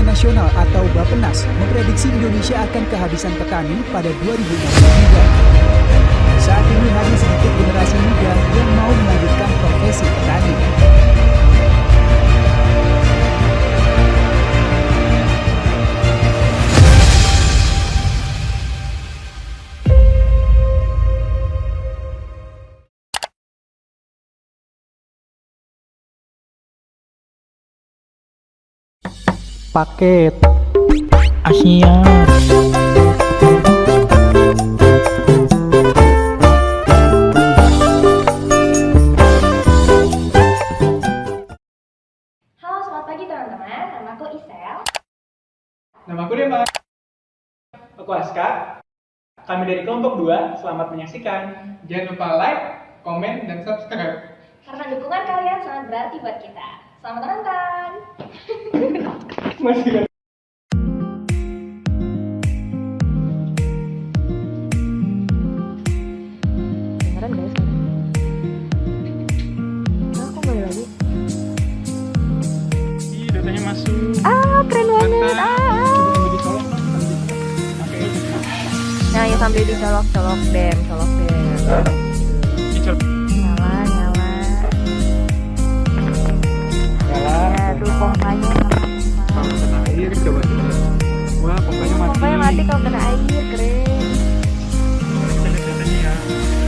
Nasional atau Bappenas memprediksi Indonesia akan kehabisan petani pada 2063. Saat ini hanya sedikit generasi muda yang mau melanjutkan profesi petani. Paket Asia. Halo, selamat pagi teman-teman. Namaku Isel. Namaku Dema. Aku Aska. Kami dari kelompok 2, selamat menyaksikan. Jangan lupa like, komen, dan subscribe. Karena dukungan kalian sangat berarti buat kita. Selamat menonton. Masih kan? Beneran guys, aku balik lagi. Ih, datanya masuk. Keren banget. Coba dicolok. Oke. Nah, ya sambil dicolok-colok dem. Dicolok. Nyala. Ya, tuh pompanya Kalau kena air, coba dulu. Wah, pompanya mati. Pompanya mati kalau kena air, keren. Lihat datanya ya.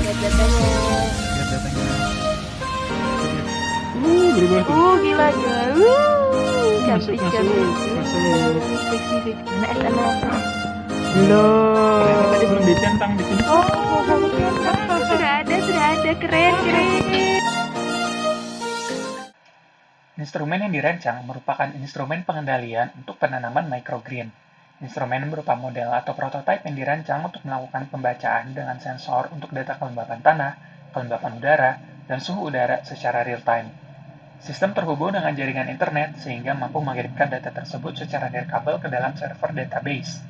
Lihat datanya. Lihat datanya. Berubah tuh. Gila. Masuk. Seksi. Mana SMS? Belum. Tadi belum dicentang di sini. Oh, sudah ada. Keren. Instrumen yang dirancang merupakan instrumen pengendalian untuk penanaman microgreen. Instrumen berupa model atau prototipe yang dirancang untuk melakukan pembacaan dengan sensor untuk data kelembapan tanah, kelembapan udara, dan suhu udara secara real-time. Sistem terhubung dengan jaringan internet sehingga mampu mengirimkan data tersebut secara nirkabel ke dalam server database.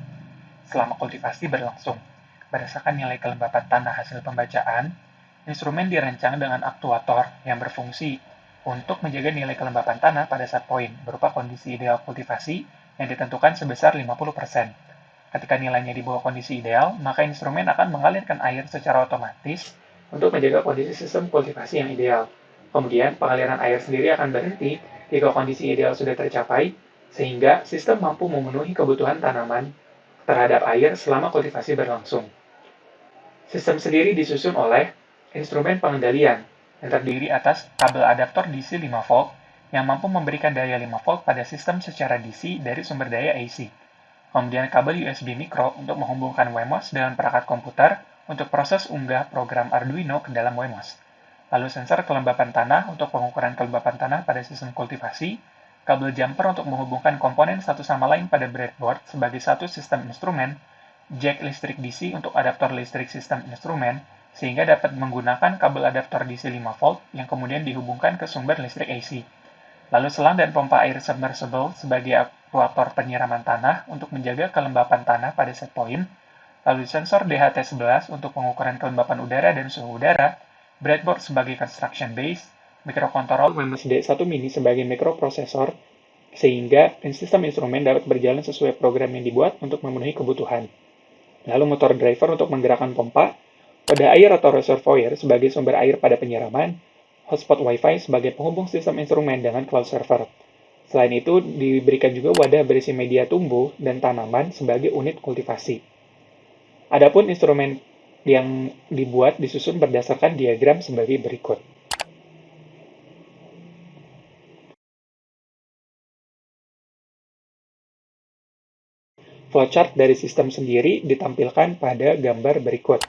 Selama kultivasi berlangsung, berdasarkan nilai kelembapan tanah hasil pembacaan, instrumen dirancang dengan aktuator yang berfungsi untuk menjaga nilai kelembapan tanah pada set point berupa kondisi ideal kultivasi yang ditentukan sebesar 50%. Ketika nilainya di bawah kondisi ideal, maka instrumen akan mengalirkan air secara otomatis untuk menjaga kondisi sistem kultivasi yang ideal. Kemudian, pengaliran air sendiri akan berhenti jika kondisi ideal sudah tercapai, sehingga sistem mampu memenuhi kebutuhan tanaman terhadap air selama kultivasi berlangsung. Sistem sendiri disusun oleh instrumen pengendalian yang terdiri atas kabel adaptor DC 5 volt yang mampu memberikan daya 5 volt pada sistem secara DC dari sumber daya AC. Kemudian kabel USB micro untuk menghubungkan Wemos dengan perangkat komputer untuk proses unggah program Arduino ke dalam Wemos. Lalu sensor kelembapan tanah untuk pengukuran kelembapan tanah pada sistem kultivasi, kabel jumper untuk menghubungkan komponen satu sama lain pada breadboard sebagai satu sistem instrumen, jack listrik DC untuk adaptor listrik sistem instrumen, sehingga dapat menggunakan kabel adaptor DC 5 volt yang kemudian dihubungkan ke sumber listrik AC. Lalu selang dan pompa air submersible sebagai aktuator penyiraman tanah untuk menjaga kelembapan tanah pada set point, lalu sensor DHT11 untuk pengukuran kelembapan udara dan suhu udara, breadboard sebagai construction base, mikrokontrol Wemos D1 mini sebagai mikroprosesor, sehingga sistem instrumen dapat berjalan sesuai program yang dibuat untuk memenuhi kebutuhan. Lalu motor driver untuk menggerakkan pompa, wadah air atau reservoir sebagai sumber air pada penyiraman, hotspot Wi-Fi sebagai penghubung sistem instrumen dengan cloud server. Selain itu, diberikan juga wadah berisi media tumbuh dan tanaman sebagai unit kultivasi. Adapun instrumen yang dibuat disusun berdasarkan diagram sebagai berikut. Flowchart dari sistem sendiri ditampilkan pada gambar berikut.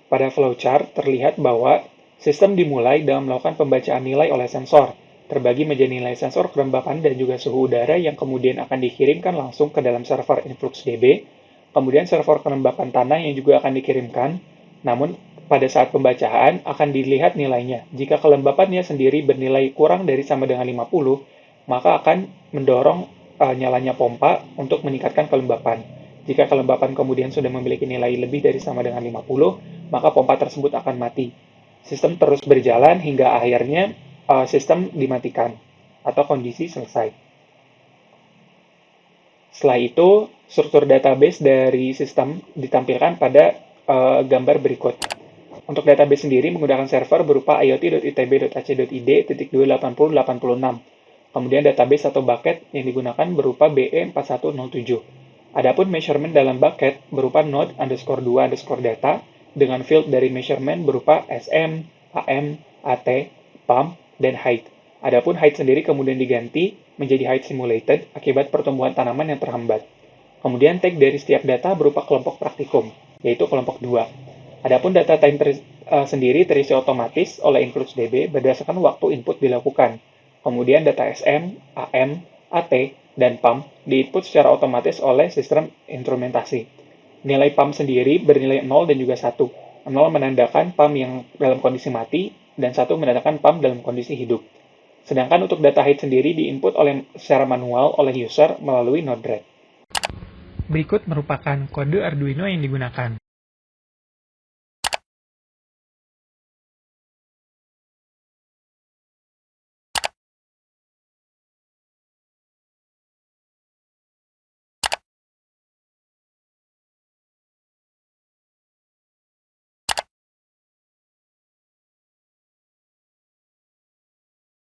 Pada flowchart terlihat bahwa sistem dimulai dengan melakukan pembacaan nilai oleh sensor, terbagi menjadi nilai sensor kelembapan dan juga suhu udara yang kemudian akan dikirimkan langsung ke dalam server InfluxDB, kemudian server kelembapan tanah yang juga akan dikirimkan, namun pada saat pembacaan akan dilihat nilainya. Jika kelembapannya sendiri bernilai kurang dari sama dengan 50, maka akan mendorong nyalanya pompa untuk meningkatkan kelembapan. Jika kelembapan kemudian sudah memiliki nilai lebih dari sama dengan 50, maka pompa tersebut akan mati. Sistem terus berjalan hingga akhirnya sistem dimatikan atau kondisi selesai. Setelah itu, struktur database dari sistem ditampilkan pada gambar berikut. Untuk database sendiri menggunakan server berupa iot.itb.ac.id.28086. Kemudian database atau bucket yang digunakan berupa BE4107. Adapun measurement dalam bucket berupa node underscore 2 underscore data dengan field dari measurement berupa SM, AM, AT, PAM, dan height. Adapun height sendiri kemudian diganti menjadi height simulated akibat pertumbuhan tanaman yang terhambat. Kemudian tag dari setiap data berupa kelompok praktikum, yaitu kelompok 2. Adapun data time sendiri terisi otomatis oleh IncludeDB berdasarkan waktu input dilakukan. Kemudian data SM, AM, AT, dan PAM diinput secara otomatis oleh sistem instrumentasi. Nilai PAM sendiri bernilai 0 dan juga 1. 0 menandakan PAM yang dalam kondisi mati, dan 1 menandakan PAM dalam kondisi hidup. Sedangkan untuk data height sendiri diinput secara manual oleh user melalui Node-RED. Berikut merupakan kode Arduino yang digunakan.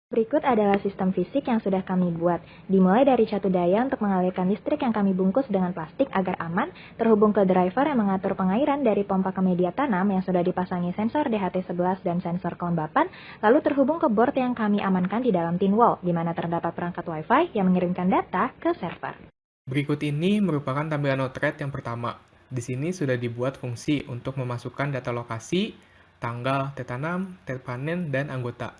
Berikut adalah sistem fisik yang sudah kami buat, dimulai dari catu daya untuk mengalirkan listrik yang kami bungkus dengan plastik agar aman, terhubung ke driver yang mengatur pengairan dari pompa ke media tanam yang sudah dipasangi sensor DHT11 dan sensor kelembapan, lalu terhubung ke board yang kami amankan di dalam tin wall, di mana terdapat perangkat Wi-Fi yang mengirimkan data ke server. Berikut ini merupakan tampilan Node-RED yang pertama. Di sini sudah dibuat fungsi untuk memasukkan data lokasi, tanggal, tanam, panen, dan anggota.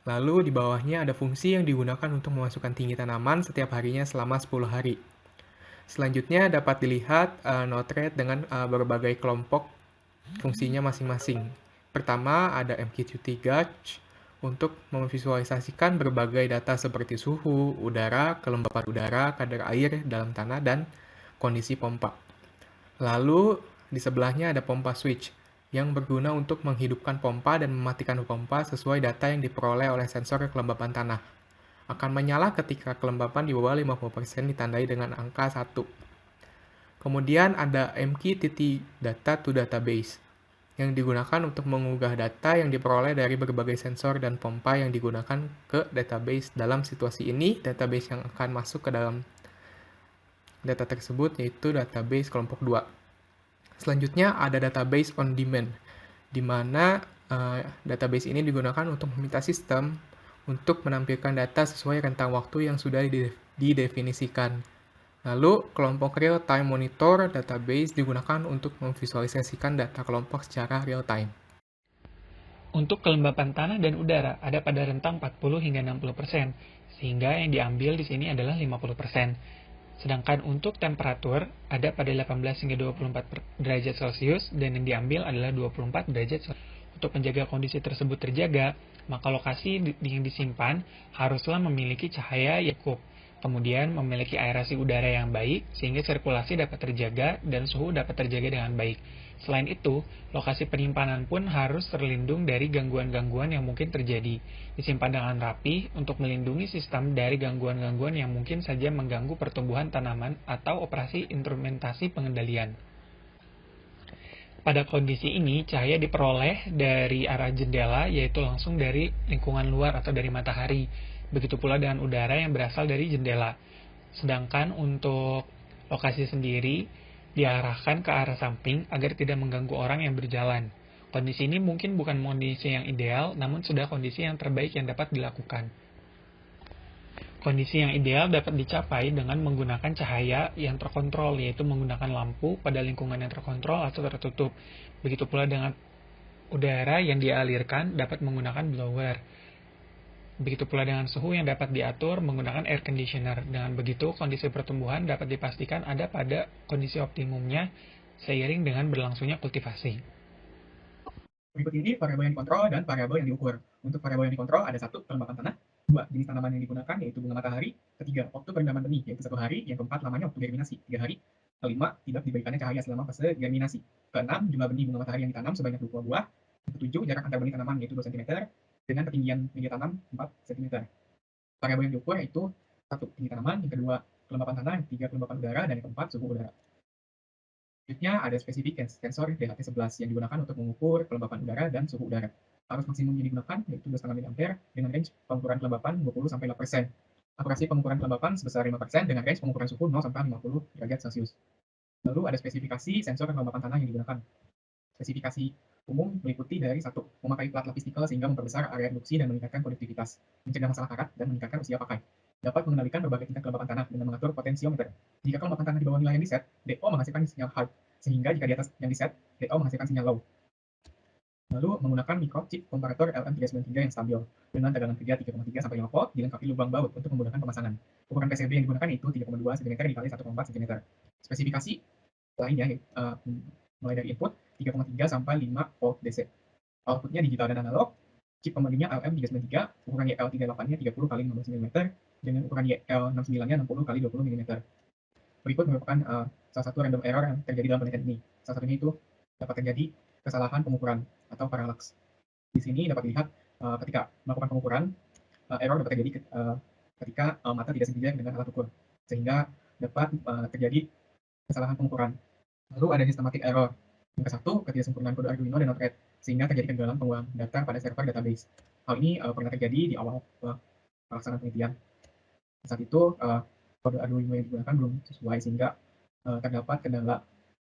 Lalu di bawahnya ada fungsi yang digunakan untuk memasukkan tinggi tanaman setiap harinya selama 10 hari. Selanjutnya dapat dilihat Node-RED dengan berbagai kelompok fungsinya masing-masing. Pertama ada MQTT Gauge untuk memvisualisasikan berbagai data seperti suhu, udara, kelembapan udara, kadar air dalam tanah, dan kondisi pompa. Lalu di sebelahnya ada pompa switch yang berguna untuk menghidupkan pompa dan mematikan pompa sesuai data yang diperoleh oleh sensor kelembapan tanah. Akan menyala ketika kelembapan di bawah 50% ditandai dengan angka 1. Kemudian ada MQTT Data to Database yang digunakan untuk mengunggah data yang diperoleh dari berbagai sensor dan pompa yang digunakan ke database. Dalam situasi ini, database yang akan masuk ke dalam data tersebut yaitu database kelompok 2. Selanjutnya ada database on demand, di mana database ini digunakan untuk meminta sistem untuk menampilkan data sesuai rentang waktu yang sudah didefinisikan. Lalu, kelompok real-time monitor database digunakan untuk memvisualisasikan data kelompok secara real-time. Untuk kelembapan tanah dan udara ada pada rentang 40 hingga 60%, sehingga yang diambil di sini adalah 50%. Sedangkan untuk temperatur ada pada 18 hingga 24 derajat Celcius dan yang diambil adalah 24 derajat Celcius. Untuk menjaga kondisi tersebut terjaga, maka lokasi yang disimpan haruslah memiliki cahaya yang cukup, kemudian memiliki aerasi udara yang baik sehingga sirkulasi dapat terjaga dan suhu dapat terjaga dengan baik. Selain itu, lokasi penyimpanan pun harus terlindung dari gangguan-gangguan yang mungkin terjadi. Disimpan dengan rapi untuk melindungi sistem dari gangguan-gangguan yang mungkin saja mengganggu pertumbuhan tanaman atau operasi instrumentasi pengendalian. Pada kondisi ini, cahaya diperoleh dari arah jendela, yaitu langsung dari lingkungan luar atau dari matahari. Begitu pula dengan udara yang berasal dari jendela. Sedangkan untuk lokasi sendiri, diarahkan ke arah samping agar tidak mengganggu orang yang berjalan. Kondisi ini mungkin bukan kondisi yang ideal, namun sudah kondisi yang terbaik yang dapat dilakukan. Kondisi yang ideal dapat dicapai dengan menggunakan cahaya yang terkontrol, yaitu menggunakan lampu pada lingkungan yang terkontrol atau tertutup. Begitu pula dengan udara yang dialirkan dapat menggunakan blower. Begitu pula dengan suhu yang dapat diatur menggunakan air conditioner. Dengan begitu, kondisi pertumbuhan dapat dipastikan ada pada kondisi optimumnya seiring dengan berlangsungnya kultivasi. Berikut ini variabel yang dikontrol dan variabel yang diukur. Untuk variabel yang dikontrol ada 1. Kelembapan tanah, 2. Jenis tanaman yang digunakan yaitu bunga matahari, 3. Waktu perendaman benih yaitu 1 hari, yang keempat lamanya waktu germinasi 3 hari, kelima tidak diberikannya cahaya selama fase germinasi, keenam jumlah benih bunga matahari yang ditanam sebanyak 20 buah, ketujuh jarak antar benih tanaman yaitu 2 cm dengan ketinggian media tanam 4 cm. Variabel yang diukur yaitu Satu, tinggi tanaman, yang kedua kelembapan tanah, yang ketiga kelembapan udara, dan yang keempat suhu udara. Selanjutnya ada spesifik sensor DHT11 yang digunakan untuk mengukur kelembapan udara dan suhu udara. Arus maksimum yang digunakan yaitu 2,5 mA dengan range pengukuran kelembapan 20-8%. Akurasi pengukuran kelembapan sebesar 5% dengan range pengukuran suhu 0-50 derajat Celcius. Lalu ada spesifikasi sensor kelembapan tanah yang digunakan. Spesifikasi umum meliputi dari satu, memakai plat lapis nikel sehingga memperbesar area induksi dan meningkatkan konduktivitas, mencegah masalah karat, dan meningkatkan usia pakai. Dapat mengendalikan berbagai tingkat kelembapan tanah dengan mengatur potentiometer. Jika kelembapan tanah di bawah nilai yang diset, DO menghasilkan sinyal high, sehingga jika di atas yang diset, DO menghasilkan sinyal low. Lalu menggunakan microchip komparator LM393 yang stabil dengan tegangan kerja 3,3 sampai 5 volt dilengkapi lubang baut untuk memudahkan pemasangan. Ukuran PCB yang digunakan itu 3,2 cm dikali 1,4 cm. Spesifikasi lainnya mulai dari input 3,3 sampai 5 volt DC. Outputnya digital dan analog. Chip pembandingnya LM393, ukuran YL38-nya 30 kali 15 mm dengan ukuran YL69-nya 60 kali 20 mm. Berikut merupakan salah satu random error yang terjadi dalam penelitian ini. Salah satunya itu dapat terjadi kesalahan pengukuran atau parallax. Di sini dapat dilihat ketika melakukan pengukuran, error dapat terjadi ketika mata tidak sensitif dengan alat ukur, sehingga dapat terjadi kesalahan pengukuran. Lalu ada systematic error. Yang ke satu, ketidaksempurnaan kode Arduino dan Node-RED, sehingga terjadi kegagalan pengulangan data pada server database. Hal ini pernah terjadi di awal pelaksanaan penelitian. Saat itu, kode Arduino yang digunakan belum sesuai, sehingga terdapat kendala,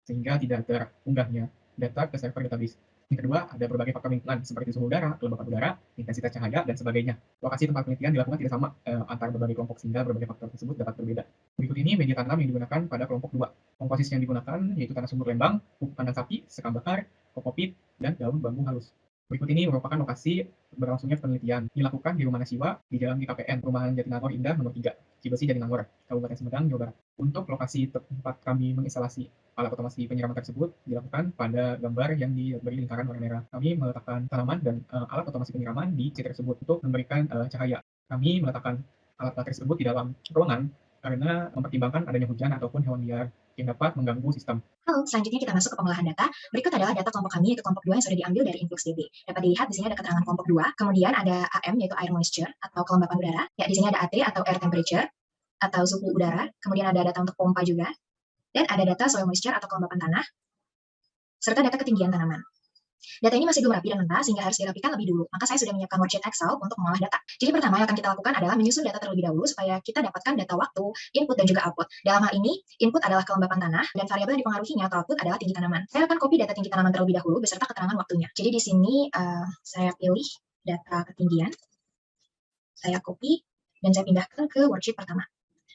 sehingga tidak terunggahnya data ke server database. Yang kedua, ada berbagai faktor lingkungan seperti suhu udara, kelembapan udara, intensitas cahaya, dan sebagainya. Lokasi tempat penelitian dilakukan tidak sama antara berbagai kelompok, sehingga berbagai faktor tersebut dapat berbeda. Berikut ini media tanam yang digunakan pada kelompok 2. Komposisi yang digunakan yaitu tanah sumur lembang, pupuk kandang sapi, sekam bakar, kokopit, dan daun bambu halus. Berikut ini merupakan lokasi berlangsungnya penelitian. Dilakukan di Rumah Nasiwa, di Jalan GKPN, Perumahan Jatinangor Indah nomor 3, Cibesi, Jatinangor, Kabupaten Sumedang, Jawa Barat. Untuk lokasi tempat kami menginstalasi alat otomasi penyiraman tersebut dilakukan pada gambar yang diberi lingkaran warna merah. Kami meletakkan tanaman dan alat otomasi penyiraman di C tersebut untuk memberikan cahaya. Kami meletakkan alat-alat tersebut di dalam ruangan karena mempertimbangkan adanya hujan ataupun hewan liar yang dapat mengganggu sistem. Halo, selanjutnya kita masuk ke pengolahan data. Berikut adalah data kelompok kami, yaitu kelompok 2 yang sudah diambil dari InfluxDB. Dapat dilihat di sini ada keterangan kelompok 2, kemudian ada AM yaitu air moisture atau kelembapan udara. Ya, di sini ada AT atau air temperature atau suhu udara, kemudian ada data untuk pompa juga, dan ada data soil moisture atau kelembapan tanah, serta data ketinggian tanaman. Data ini masih belum rapi dan mentah sehingga harus dirapikan lebih dulu. Maka saya sudah menyiapkan worksheet Excel untuk mengolah data. Jadi pertama yang akan kita lakukan adalah menyusun data terlebih dahulu supaya kita dapatkan data waktu, input dan juga output. Dalam hal ini, input adalah kelembapan tanah dan variabel yang dipengaruhinya atau output adalah tinggi tanaman. Saya akan copy data tinggi tanaman terlebih dahulu beserta keterangan waktunya. Jadi di sini saya pilih data ketinggian, saya copy dan saya pindahkan ke worksheet pertama.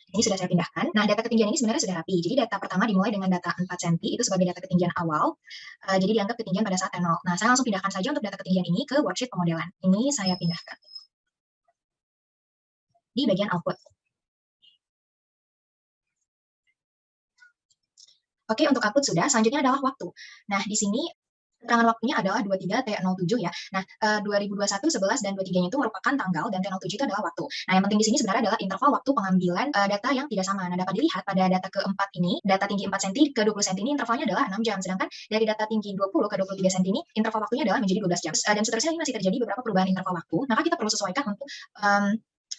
Ini sudah saya pindahkan. Nah, data ketinggian ini sebenarnya sudah rapi. Jadi data pertama dimulai dengan data 4 cm, itu sebagai data ketinggian awal. Jadi dianggap ketinggian pada saat T0. Nah, saya langsung pindahkan saja untuk data ketinggian ini ke worksheet pemodelan. Ini saya pindahkan di bagian output. Oke, untuk output sudah. Selanjutnya adalah waktu. Nah, di sini keterangan waktunya adalah 23T07 ya. Nah, 2021, 11, dan 23-nya itu merupakan tanggal dan T07 itu adalah waktu. Nah, yang penting di sini sebenarnya adalah interval waktu pengambilan data yang tidak sama. Nah, dapat dilihat pada data keempat ini, data tinggi 4 cm ke 20 cm ini intervalnya adalah 6 jam. Sedangkan dari data tinggi 20 ke 23 cm ini, interval waktunya adalah menjadi 12 jam. Dan seterusnya ini masih terjadi beberapa perubahan interval waktu. Maka kita perlu sesuaikan untuk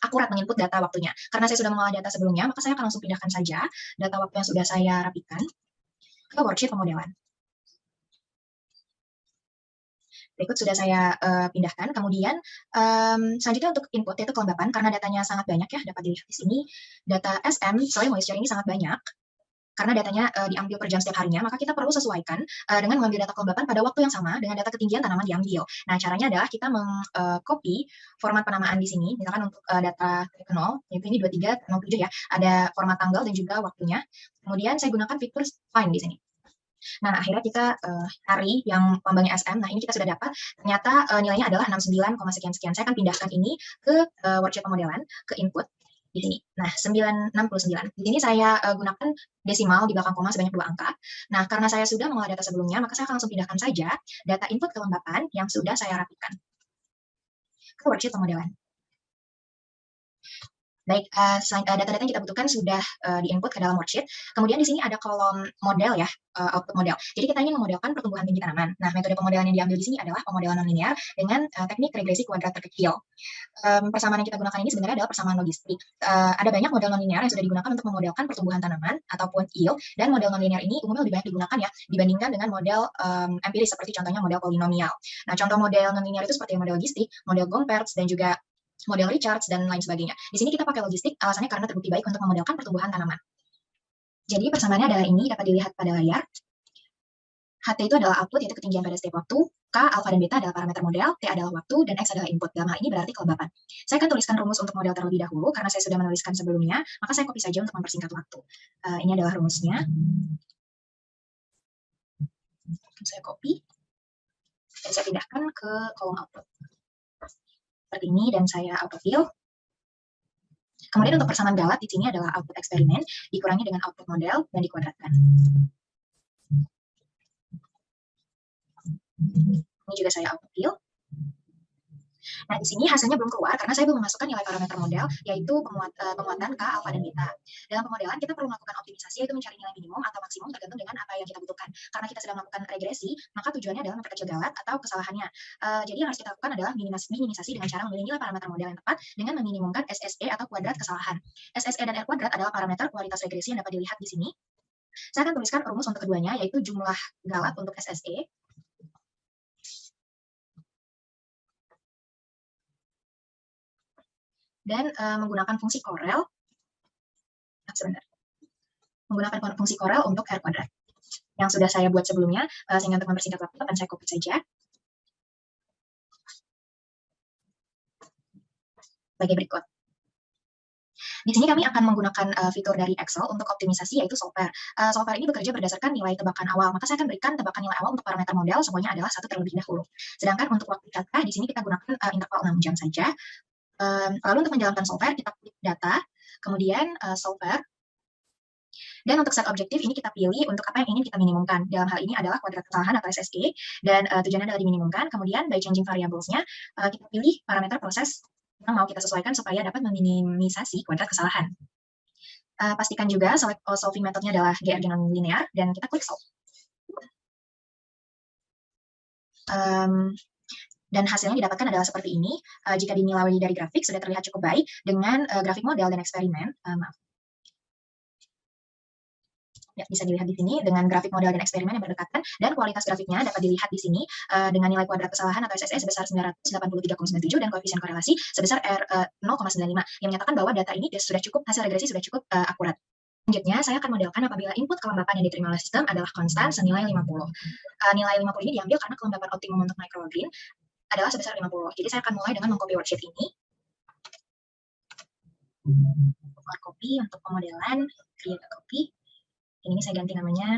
akurat menginput data waktunya. Karena saya sudah mengolah data sebelumnya, maka saya akan langsung pindahkan saja data waktu yang sudah saya rapikan ke worksheet pemodelan. Berikut sudah saya pindahkan. Kemudian selanjutnya untuk input yaitu kelembapan, karena datanya sangat banyak ya, dapat dilihat di sini data SM soil moisture ini sangat banyak karena datanya diambil per jam setiap harinya, maka kita perlu sesuaikan dengan mengambil data kelembapan pada waktu yang sama dengan data ketinggian tanaman diambil. Nah, caranya adalah kita mengcopy format penamaan di sini, misalkan untuk data T0, yaitu ini 2307 ya, ada format tanggal dan juga waktunya. Kemudian saya gunakan fitur find di sini. Nah, akhirnya kita cari yang lambangnya SM. Nah, ini kita sudah dapat. Ternyata nilainya adalah 69, sekian-sekian. Saya akan pindahkan ini ke worksheet pemodelan, ke input di sini. Nah, 969. Di sini saya gunakan desimal di belakang koma sebanyak 2 angka. Nah, karena saya sudah mengolah data sebelumnya, maka saya akan langsung pindahkan saja data input kelembapan yang sudah saya rapikan ke worksheet pemodelan. Baik, data-data yang kita butuhkan sudah di-input ke dalam worksheet. Kemudian di sini ada kolom model ya, output model. Jadi kita ingin memodelkan pertumbuhan tinggi tanaman. Nah, metode pemodelan yang diambil di sini adalah pemodelan nonlinear dengan teknik regresi kuadrat terkecil. Persamaan yang kita gunakan ini sebenarnya adalah persamaan logistik. Ada banyak model nonlinear yang sudah digunakan untuk memodelkan pertumbuhan tanaman ataupun yield, dan model nonlinear ini umumnya lebih banyak digunakan ya dibandingkan dengan model empiris seperti contohnya model polinomial. Nah, contoh model nonlinear itu seperti model logistik, model Gompertz, dan juga model Richards, dan lain sebagainya. Di sini kita pakai logistik, alasannya karena terbukti baik untuk memodelkan pertumbuhan tanaman. Jadi persamaannya adalah ini, dapat dilihat pada layar. HT itu adalah output, yaitu ketinggian pada setiap waktu. K, alfa dan beta adalah parameter model. T adalah waktu, dan X adalah input. Dalam hal ini berarti kelembapan. Saya akan tuliskan rumus untuk model terlebih dahulu, karena saya sudah menuliskan sebelumnya, maka saya copy saja untuk mempersingkat waktu. Ini adalah rumusnya. Saya copy, dan saya pindahkan ke kolom output. Seperti ini, dan saya autofill. Kemudian untuk persamaan galat di sini adalah output eksperimen dikurangi dengan output model dan dikuadratkan. Ini juga saya autofill. Nah, di sini hasilnya belum keluar karena saya belum memasukkan nilai parameter model, yaitu penguatan K, alfa, dan beta. Dalam pemodelan, kita perlu melakukan optimisasi, yaitu mencari nilai minimum atau maksimum tergantung dengan apa yang kita butuhkan. Karena kita sedang melakukan regresi, maka tujuannya adalah memperkecil galat atau kesalahannya. Jadi yang harus kita lakukan adalah minimisasi dengan cara memilih nilai parameter model yang tepat dengan meminimumkan SSE atau kuadrat kesalahan. SSE dan R kuadrat adalah parameter kualitas regresi yang dapat dilihat di sini. Saya akan tuliskan rumus untuk keduanya, yaitu jumlah galat untuk SSE. Dan menggunakan fungsi Corel, menggunakan fungsi Corel untuk R kuadrat yang sudah saya buat sebelumnya, sehingga untuk mempersingkat waktu akan saya copy saja sebagai berikut. Di sini kami akan menggunakan fitur dari Excel untuk optimisasi, yaitu solver. Solver ini bekerja berdasarkan nilai tebakan awal, maka saya akan berikan tebakan nilai awal untuk parameter model semuanya adalah 1 terlebih dahulu. Sedangkan untuk waktu data di sini kita gunakan interval 6 jam saja. Lalu untuk menjalankan solver, kita klik data, kemudian solver, dan untuk set objektif ini kita pilih untuk apa yang ingin kita minimumkan. Dalam hal ini adalah kuadrat kesalahan atau SSE, dan tujuannya adalah diminimumkan. Kemudian by changing variables-nya, kita pilih parameter proses yang mau kita sesuaikan supaya dapat meminimisasi kuadrat kesalahan. Pastikan juga solving metodenya adalah GRG non-linear, dan kita klik solve. Dan hasilnya didapatkan adalah seperti ini. Jika dinilai dari grafik, sudah terlihat cukup baik dengan grafik model dan eksperimen. Ya, bisa dilihat di sini dengan grafik model dan eksperimen yang berdekatan, dan kualitas grafiknya dapat dilihat di sini dengan nilai kuadrat kesalahan atau SSE sebesar 983,97 dan koefisien korelasi sebesar R 0,95 yang menyatakan bahwa data ini sudah cukup, hasil regresi sudah cukup akurat. Selanjutnya, saya akan modelkan apabila input kelembapan yang diterima oleh sistem adalah konstan senilai 50. Nilai 50 ini diambil karena kelembapan optimum untuk microgreen adalah sebesar 50. Jadi saya akan mulai dengan mengcopy worksheet ini. Copy untuk pemodelan, create a copy. Ini saya ganti namanya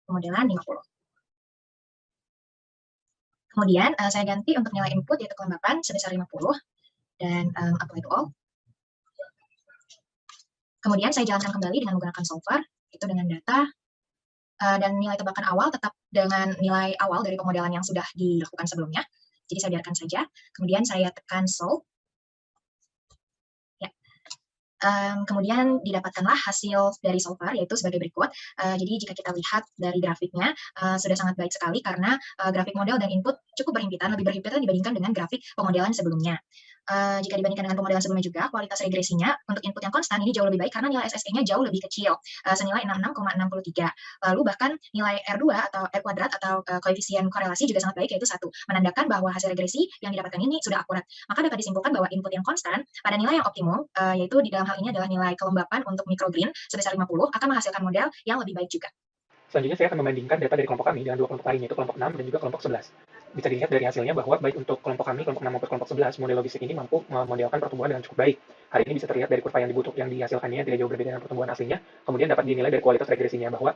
pemodelan 50. Kemudian saya ganti untuk nilai input yaitu kelembapan sebesar 50 dan apply to all. Kemudian saya jalankan kembali dengan menggunakan solver, itu dengan data, dan nilai tebakan awal tetap dengan nilai awal dari pemodelan yang sudah dilakukan sebelumnya. Jadi saya biarkan saja. Kemudian saya tekan solve. Ya. Kemudian didapatkanlah hasil dari solver, yaitu sebagai berikut. Jadi jika kita lihat dari grafiknya, sudah sangat baik sekali karena grafik model dan input cukup berhimpitan, lebih berhimpitan dibandingkan dengan grafik pemodelan sebelumnya. Jika dibandingkan dengan pemodelan sebelumnya juga, kualitas regresinya untuk input yang konstan ini jauh lebih baik karena nilai SSE-nya jauh lebih kecil, senilai 66,63. Lalu bahkan nilai R2 atau R kuadrat atau koefisien korelasi juga sangat baik, yaitu 1, menandakan bahwa hasil regresi yang didapatkan ini sudah akurat. Maka dapat disimpulkan bahwa input yang konstan pada nilai yang optimum, yaitu di dalam hal ini adalah nilai kelembapan untuk microgreen sebesar 50, akan menghasilkan model yang lebih baik juga. Selanjutnya saya akan membandingkan data dari kelompok kami dengan dua kelompok lain, yaitu kelompok 6 dan juga kelompok 11. Bisa dilihat dari hasilnya bahwa baik untuk kelompok kami, kelompok 6 maupun kelompok 11, model logistik ini mampu memodelkan pertumbuhan dengan cukup baik. Hal ini bisa terlihat dari kurva yang dihasilkannya tidak jauh berbeda dengan pertumbuhan aslinya, kemudian dapat dinilai dari kualitas regresinya bahwa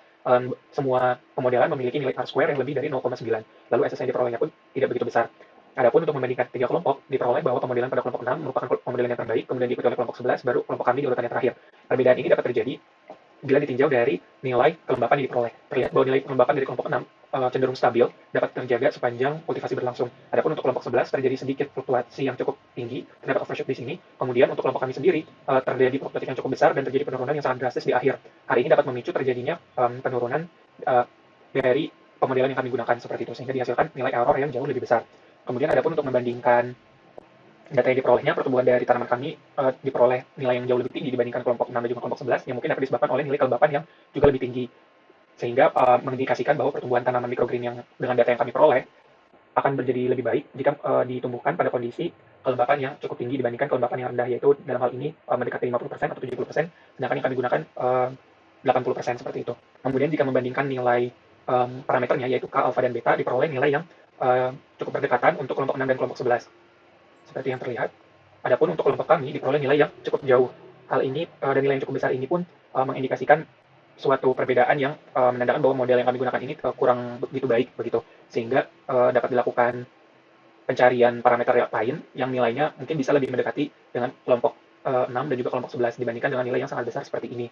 semua pemodelan memiliki nilai R-square yang lebih dari 0,9, lalu SSE yang diperolehnya pun tidak begitu besar. Adapun untuk membandingkan 3 kelompok, diperoleh bahwa pemodelan pada kelompok 6 merupakan pemodelan yang terbaik, kemudian diikuti oleh kelompok 11, baru kelompok kami di urutan yang terakhir. Perbedaan ini dapat terjadi bila ditinjau dari nilai kelembapan yang diperoleh. Terlihat bahwa nilai kelembapan dari kelompok 6 cenderung stabil, dapat terjaga sepanjang kultivasi berlangsung. Adapun untuk kelompok 11 terjadi sedikit fluktuasi yang cukup tinggi, terdapat overshoot di sini. Kemudian untuk kelompok kami sendiri terjadi fluktuasi yang cukup besar dan terjadi penurunan yang sangat drastis di akhir. Hal ini dapat memicu terjadinya penurunan dari pemodelan yang kami gunakan seperti itu, sehingga dihasilkan nilai error yang jauh lebih besar. Kemudian adapun untuk membandingkan data yang diperolehnya, pertumbuhan dari tanaman kami diperoleh nilai yang jauh lebih tinggi dibandingkan kelompok 6 dan juga kelompok 11, yang mungkin dapat disebabkan oleh nilai kelembapan yang juga lebih tinggi, sehingga mengindikasikan bahwa pertumbuhan tanaman microgreen yang dengan data yang kami peroleh akan menjadi lebih baik jika ditumbuhkan pada kondisi kelembapan yang cukup tinggi dibandingkan kelembapan yang rendah, yaitu dalam hal ini mendekati 50% atau 70%, sedangkan yang kami gunakan 80% seperti itu. Kemudian jika membandingkan nilai parameternya, yaitu K, alfa, dan beta, diperoleh nilai yang cukup berdekatan untuk kelompok 6 dan kelompok 11. Seperti yang terlihat. Adapun untuk kelompok kami diperoleh nilai yang cukup jauh. Hal ini dan nilai yang cukup besar ini pun mengindikasikan suatu perbedaan yang menandakan bahwa model yang kami gunakan ini kurang begitu baik begitu, sehingga dapat dilakukan pencarian parameter lain yang nilainya mungkin bisa lebih mendekati dengan kelompok 6 dan juga kelompok 11 dibandingkan dengan nilai yang sangat besar seperti ini.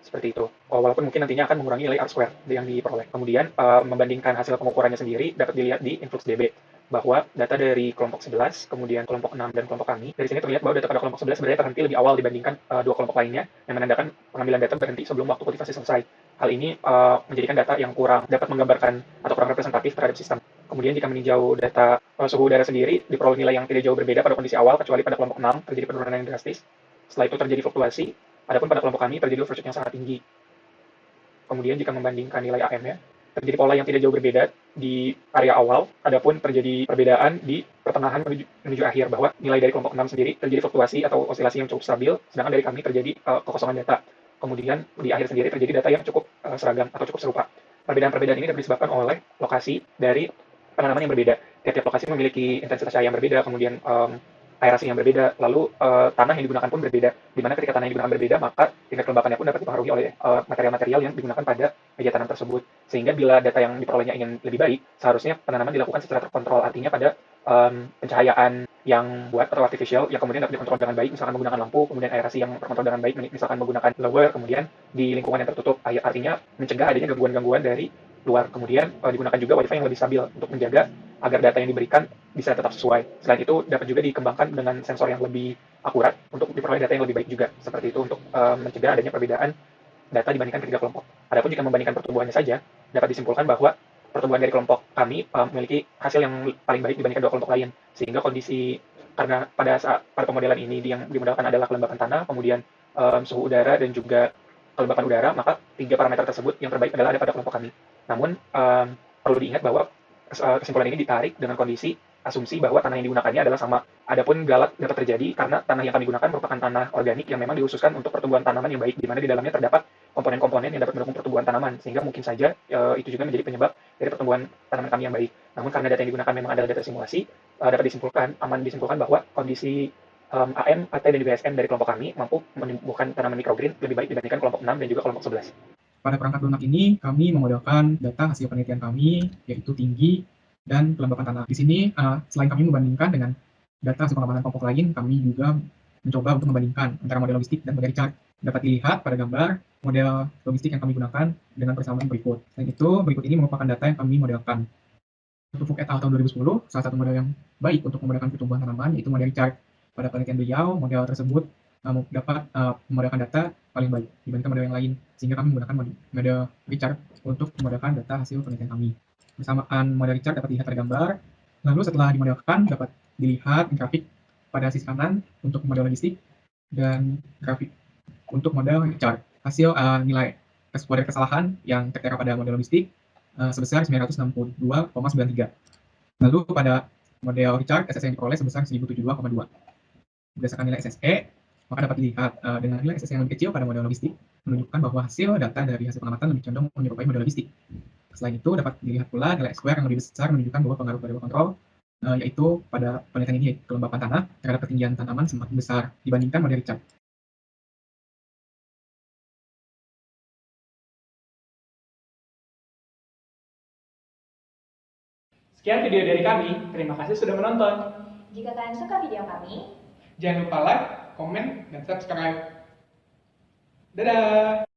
Seperti itu. Walaupun mungkin nantinya akan mengurangi nilai R-square yang diperoleh. Kemudian membandingkan hasil pengukurannya sendiri dapat dilihat di InfluxDB, bahwa data dari kelompok 11, kemudian kelompok 6, dan kelompok kami, dari sini terlihat bahwa data pada kelompok 11 sebenarnya terhenti lebih awal dibandingkan dua kelompok lainnya, yang menandakan pengambilan data berhenti sebelum waktu kultivasi selesai. Hal ini menjadikan data yang kurang dapat menggambarkan atau kurang representatif terhadap sistem. Kemudian jika meninjau data suhu udara sendiri, diperoleh nilai yang tidak jauh berbeda pada kondisi awal, kecuali pada kelompok 6 terjadi penurunan yang drastis. Setelah itu terjadi fluktuasi, adapun pada kelompok kami terjadi overshoot yang sangat tinggi. Kemudian jika membandingkan nilai AM-nya, terjadi pola yang tidak jauh berbeda di area awal, adapun terjadi perbedaan di pertengahan menuju akhir, bahwa nilai dari kelompok 6 sendiri terjadi fluktuasi atau osilasi yang cukup stabil, sedangkan dari kami terjadi kekosongan data. Kemudian di akhir sendiri terjadi data yang cukup seragam atau cukup serupa. Perbedaan-perbedaan ini dapat disebabkan oleh lokasi dari penanaman yang berbeda. Tiap-tiap lokasi memiliki intensitas cahaya yang berbeda, kemudian aerasi yang berbeda, lalu tanah yang digunakan pun berbeda. Di mana ketika tanah yang digunakan berbeda, maka tingkat kelembapannya pun dapat dipengaruhi oleh material-material yang digunakan pada media tanam tersebut. Sehingga bila data yang diperolehnya ingin lebih baik, seharusnya penanaman dilakukan secara terkontrol, artinya pada pencahayaan yang buat atau artificial yang kemudian dapat dikontrol dengan baik, misalkan menggunakan lampu, kemudian aerasi yang terkontrol dengan baik, misalkan menggunakan blower, kemudian di lingkungan yang tertutup, artinya mencegah adanya gangguan-gangguan dari luar. Kemudian digunakan juga wifi yang lebih stabil untuk menjaga agar data yang diberikan bisa tetap sesuai. Selain itu dapat juga dikembangkan dengan sensor yang lebih akurat untuk diperoleh data yang lebih baik juga. Seperti itu untuk mencegah adanya perbedaan data dibandingkan ketiga kelompok. Adapun jika membandingkan pertumbuhannya saja, dapat disimpulkan bahwa pertumbuhan dari kelompok kami memiliki hasil yang paling baik dibandingkan dua kelompok lain. Sehingga kondisi, karena pada pemodelan ini yang dimodalkan adalah kelembapan tanah, kemudian suhu udara dan juga kelembapan udara, maka tiga parameter tersebut yang terbaik adalah ada pada kelompok kami. Namun perlu diingat bahwa kesimpulan ini ditarik dengan kondisi asumsi bahwa tanah yang digunakannya adalah sama. Adapun galak dapat terjadi karena tanah yang kami gunakan merupakan tanah organik yang memang dikhususkan untuk pertumbuhan tanaman yang baik, di mana di dalamnya terdapat komponen-komponen yang dapat mendukung pertumbuhan tanaman, sehingga mungkin saja itu juga menjadi penyebab dari pertumbuhan tanaman kami yang baik. Namun karena data yang digunakan memang adalah data simulasi, dapat disimpulkan bahwa kondisi AM, AT, dan juga SM dari kelompok kami mampu menumbuhkan tanaman microgreen lebih baik dibandingkan kelompok 6 dan juga kelompok 11. Pada perangkat lunak ini, kami memodelkan data hasil penelitian kami, yaitu tinggi dan kelembapan tanah. Di sini, selain kami membandingkan dengan data hasil pengamatan kelompok lain, kami juga mencoba untuk membandingkan antara model logistik dan model chart. Dapat dilihat pada gambar model logistik yang kami gunakan dengan persamaan berikut. Selain itu, berikut ini merupakan data yang kami modelkan. Untuk Fuk et al. Tahun 2010, salah satu model yang baik untuk memodelkan pertumbuhan tanaman, yaitu model chart. Pada penelitian beliau, model tersebut dapat memodelkan data paling baik dibandingkan model yang lain, sehingga kami menggunakan model Richard untuk memodelkan data hasil penelitian kami. Persamaan model Richard dapat dilihat pada gambar. Lalu setelah dimodelkan dapat dilihat grafik pada sisi kanan untuk model logistik dan grafik untuk model Richard. Hasil nilai model kesalahan yang tertera pada model logistik sebesar 962,93. Lalu pada model Richard SSE yang diperoleh sebesar 1072,2. Berdasarkan nilai SSE, maka dapat dilihat dengan nilai SSE yang lebih kecil pada model logistik menunjukkan bahwa hasil data dari hasil pengamatan lebih condong menyerupai model logistik. Selain itu dapat dilihat pula nilai square yang lebih besar menunjukkan bahwa pengaruh variabel kontrol yaitu pada penelitian ini kelembapan tanah terhadap ketinggian tanaman semakin besar dibandingkan model Richard. Sekian video dari kami, terima kasih sudah menonton. Jika kalian suka video kami, Jangan lupa like, komen, dan subscribe. Dadah!